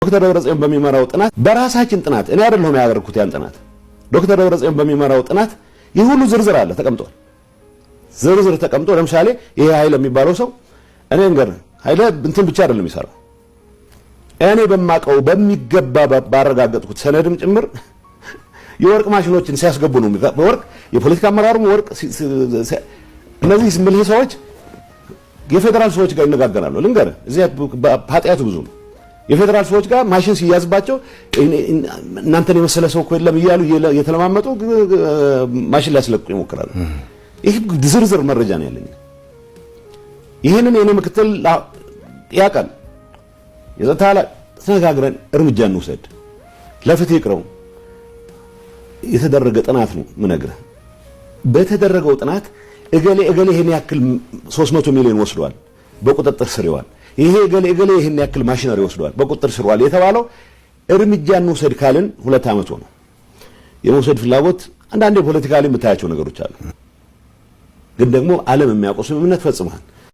ዶክተር ደብረጽዮን በሚመራው ጥናት በራሳችን ጥናት እኔ አይደለሁም ያደረኩት ያን ጥናት ዶክተር ደብረጽዮን በሚመራው ጥናት ይሁሉ ዝርዝር አለ ተቀምጧል ዝርዝር ተቀምጦ ለምሳሌ ይሄ ኃይለ የሚባለው ሰው እኔ እንገር ኃይለ እንትን ብቻ አይደለም የሚሰራው እኔ በማቀው በሚገባ ባረጋገጥኩት ሰነድም ጭምር የወርቅ ማሽኖችን ሲያስገቡ ነው በወርቅ የፖለቲካ አመራሩም ወርቅ እነዚህ ስምልህ ሰዎች የፌደራል ሰዎች ጋር ይነጋገራሉ ልንገር እዚህ ኃጢያቱ ብዙ ነው የፌደራል ሰዎች ጋር ማሽን ሲያዝባቸው እናንተን የመሰለ ሰው እኮ የለም ይያሉ የተለማመጡ ማሽን ሊያስለቁ ይሞክራሉ ይሄ ዝርዝር መረጃ ነው ያለኝ ይሄንን የኔ ምክትል ያቀል የዘታላ ተነጋግረን እርምጃ እንውሰድ ለፍትህ ይቅረው የተደረገ ጥናት ነው ምነግርህ በተደረገው ጥናት እገሌ ይሄን ያክል 300 ሚሊዮን ወስዷል በቁጥጥር ስር ይዋል ይሄ እገሌ ይሄን ያክል ማሽነሪ ወስዷል በቁጥጥር ስር ይዋል የተባለው እርምጃ እንውሰድ ካልን 2 አመት ነው የመውሰድ ፍላጎት አንዳንዴ ፖለቲካሊ የምታያቸው ነገሮች አሉ ግን ደግሞ ዓለም የሚያቆስ ስምምነት ፈጽመዋል